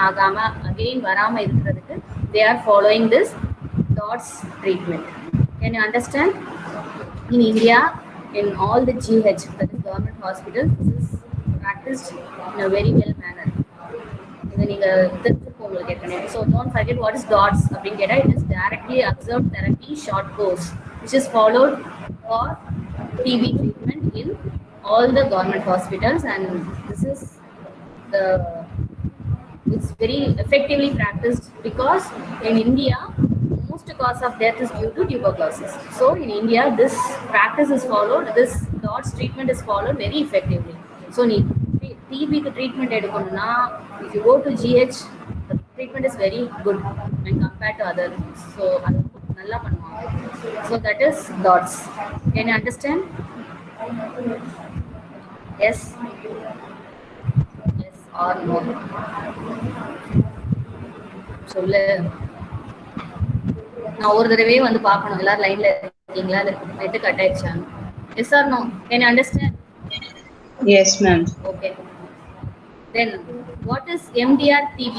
agama again varama irukradhukku they are following this DOTS treatment. Can you understand? In India, in all the GH, that is government hospitals, this is practiced in a very well manner. So don't forget what is DOTS. It is directly observed therapy short course, which is followed for TB treatment in all the government hospitals, and this is the it's very effectively practiced because in India most cause of death is due to tuberculosis. So in India this practice is followed, this DOTS treatment is followed very effectively. So TB treatment edukonuna, if you go to GH, the treatment is very good when compared to other things. So nalla பண்ணுவாங்க. So that is DOTS. Can you understand? Yes or no? சொல்ல நான் ஒரு தடவை வந்து பார்க்கணும் எல்லாரும் லைன்ல இருக்கீங்களா, நெட் கட் ஆயிடுச்சாங்க. Yes or no? Can you understand? Yes ma'am. Okay, then what is MDR TB?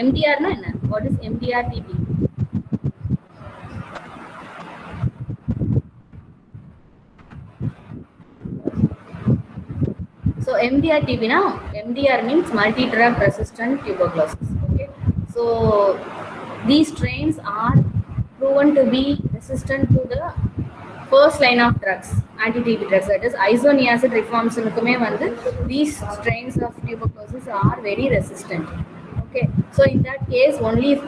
MDR na enna? What is MDR TB? So MDR TB now, MDR means multi-drug resistant tuberculosis. Okay, so these strains are proven to be resistant to the first line of drugs, anti-TB drugs, that is isoniazid, rifampicin. These strains of tuberculosis are very resistant. Okay, so in that case only if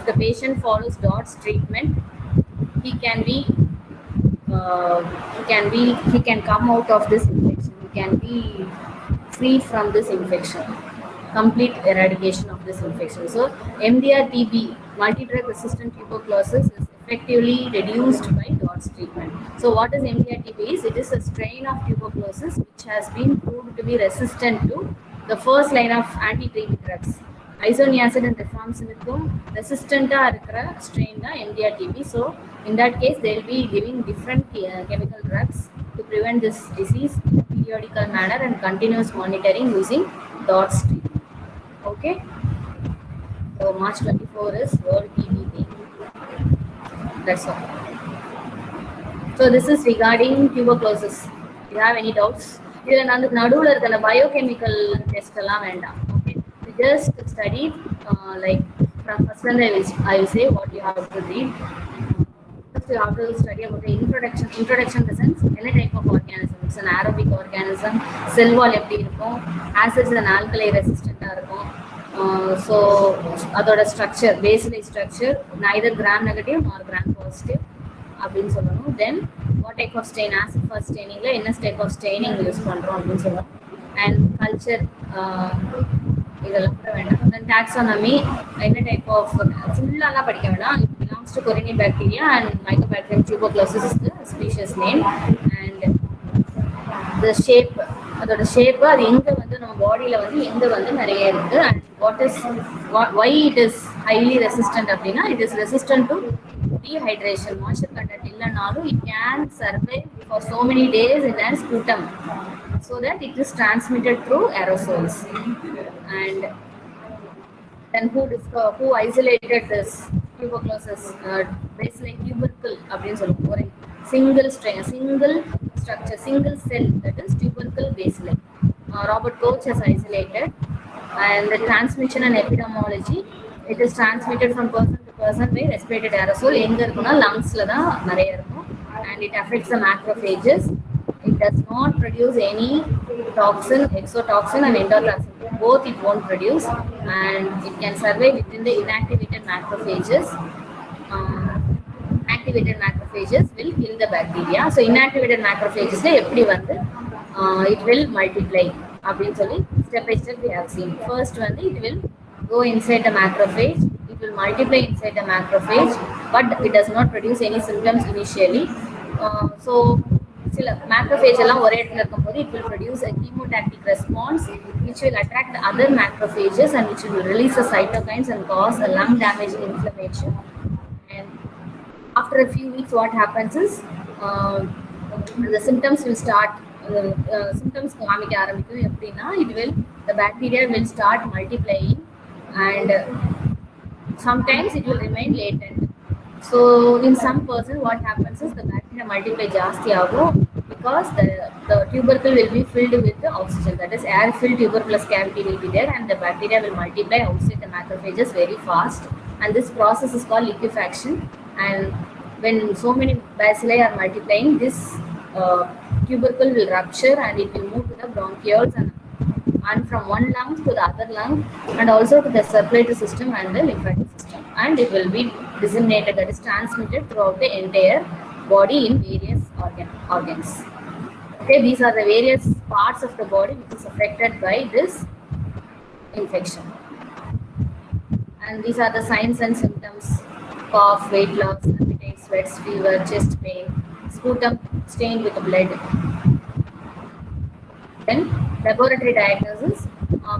the patient follows DOTS treatment, he can come out of this infection. He can be free from this infection, complete eradication of this infection. So MDR TB, multi-drug resistant tuberculosis, is effectively reduced by DOTS treatment. So what is MDR TB? It is a strain of tuberculosis which has been proved to be resistant to the first line of anti-TB drugs. Isoniazid and rifampicin resistant strain MDR TB. So in that case they will be giving different chemical drugs to prevent this disease in a periodical manner and continuous monitoring using DOTS treatment. Okay, so March 24 is World TB Day. That's all. So this is regarding tuberculosis. Do you have any doubts? நடுவில் இருக்கிற biochemical test எல்லாம் வேண்டாம். Okay, we just study like from first and I will say what you have to read. First you have to study about the introduction. Introduction in the sense any type of organism. It's an aerobic organism. Cell wall எப்படி இருக்கும், acids and alkali resistant இருக்கும். So அதோட structure, பேசிலை structure neither gram negative nor gram positive அப்படின்னு சொல்லணும். Then what type of stain, acid first staining என்ன type of staining use பண்றோம் அப்படின்னு சொல்லணும். And culture இதெல்லாம் கூட வேண்டாம். Then taxonomy என்ன type of, ஃபுல்லாலாம் படிக்க வேண்டாம். It belongs to Corynebacteria and Mycobacterium tuberculosis is the species name. And the shape, அதோட ஷேப், அது எங்க வந்து நம்ம பாடியில வந்து எங்க வந்து நிறைய இருக்கு. And why it is highly resistant அப்படின்னா, it is resistant to dehydration. Moisture content இல்லைனாலும் it can survive for so many days in a sputum, so that it is transmitted through aerosols. And then who isolated this tuberculosis? Basically tubercle அப்படின்னு சொல்லுவோம். ஒரு single strain, single structure, single cell, that is tubercle bacilli. Robert Koch has isolated. And the transmission and epidemiology, it is transmitted from person to person by respirated aerosol. எங்க இருக்குன்னா லங்ஸ்ல தான் நிறைய இருக்கும். And it affects the macrophages. It does not produce any toxin, exotoxin and endotoxin. Both it won't produce, and it can survive within the inactivated macrophages. Activated macrophages will kill the bacteria. So inactivated macrophages எப்படி வந்து it will multiply அப்படின்னு சொல்லி step by step we have seen. First வந்து it will go inside the macrophage, it will multiply inside the macrophage, but it does not produce any symptoms initially. So சில macrophage எல்லாம் ஒரே இடத்துல இருக்கும்போது it will produce a chemotactic response which will attract the other macrophages and which will release the cytokines and cause a lung damaging inflammation. And after a few weeks what happens is the symptoms will start symptoms காமிக்க ஆரம்பிக்கும். எப்படின்னா the bacteria will start multiplying and sometimes it will remain latent. So in some person what happens is the bacteria multiply ஜாஸ்தி ஆகும் because the tubercle will be filled with the oxygen, that is air filled tuberculous cavity will be there and the bacteria will multiply outside the macrophages very fast, and this process is called liquefaction. And when so many bacilli are multiplying, this tubercle will rupture and it will move to the bronchioles and from one lung to the other lung and also to the circulatory system and the lymphatic system, and it will be disseminated, that is transmitted throughout the entire body in various organs. Okay, these are the various parts of the body which is affected by this infection, and these are the signs and symptoms: cough, weight loss, appetite, sweats, fever, chest pain, sputum stained with blood. Then laboratory diagnosis,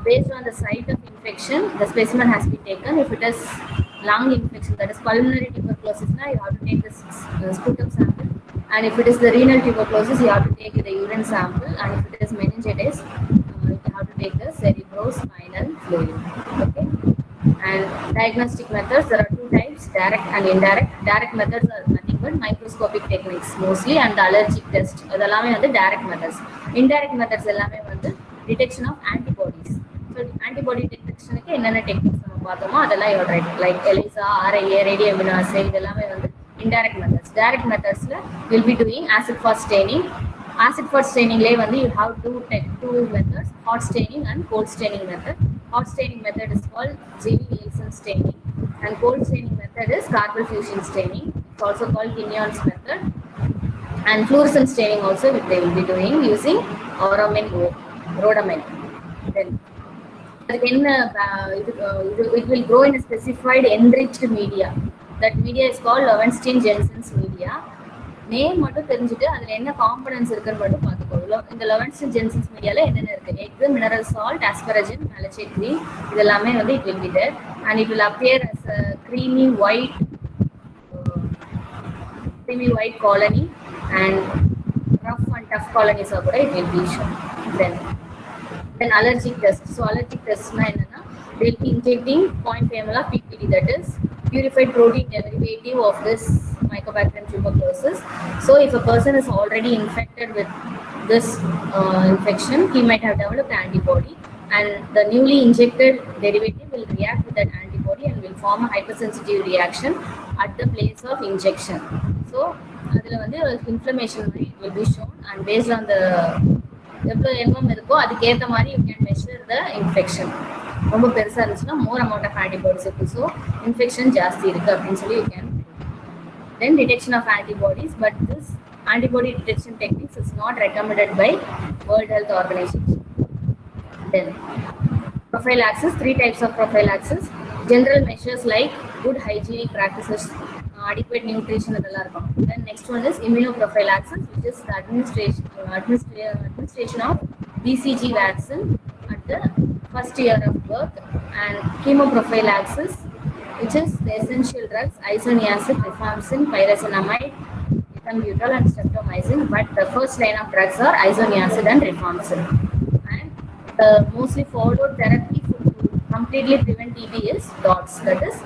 based on the site of infection, the specimen has been taken. If it is lung infection, that is pulmonary tuberculosis, now you have to take the sputum sample, and if it is the renal tuberculosis, you have to take the urine sample, and if it is meningitis, you have to take the cerebrospinal fluid. Okay, and diagnostic methods, there are two types: direct and indirect. Direct methods are nothing but microscopic techniques mostly, and the allergic test, அதெல்லாமே வந்து direct methods. Indirect methods எல்லாமே வந்து detection of antibodies. So antibody detection க்கு என்னென்ன techniques நம்ம பார்த்தோமோ அதெல்லாம் you write, like ELISA, RIA, radioimmunoassay, இதெல்லாமே வந்து indirect methods. Direct methodsல will be doing acid fast staining. Acid fast stainingலே வந்து you have to take two methods: hot staining and cold staining method. Hot staining method is called Jevi-Nielsen staining, and cold staining method is carbon fusion staining. It's also called Quinones method. And fluorescent staining also they will be doing using rhodamine. Then it will grow in a specified enriched media. That media is called Lowenstein-Jensen's media. Name மட்டும் தெரிஞ்சுட்டு அதில் என்ன components இருக்குன்னு மட்டும் பார்த்துக்கோ. இந்த Lowenstein-Jensen's மீடியாவில் என்னென்ன இருக்குது: egg, mineral salt, asparagine, malachite green, இதெல்லாமே வந்து it will be there, and it will appear as a creamy white colony, and rough and tough colonies are கூட it will be shown. Then allergic test. So allergic testனா என்னன்னா, they will be injecting 0.5 ml of PPD, that is purified protein derivative of this Mycobacterium tuberculosis. So if a person is already infected with this infection, he might have developed antibody, and the newly injected derivative will react with that antibody and will form a hypersensitive reaction at the place of injection. So அதில் வந்து inflammation will be shown, and based on the எவ்வளோ MM இருக்கோ அதுக்கேற்ற மாதிரி you can measure the infection. ரொம்ப பெருசாக இருந்துச்சுன்னா more amount of antibodies இருக்கு, ஸோ infection ஜாஸ்தி இருக்கு அப்படின்னு சொல்லி you can. Then detection of antibodies, but this antibody detection techniques is not recommended by World Health Organization. Then prophylaxis, three types of prophylaxis. General measures like good hygienic practices, adequate nutrition, அதெல்லாம் இருக்கும். Then next one is immunoprophylaxis, which is the administration of BCG vaccine at the first year of birth, and chemoprophylaxis, which is the essential drugs isoniazid, rifampicin, pyrazinamide, ethambutol, and streptomycin. But the first line of drugs are isoniazid and rifampicin. And the mostly followed therapy to completely prevent TB is DOTS, that is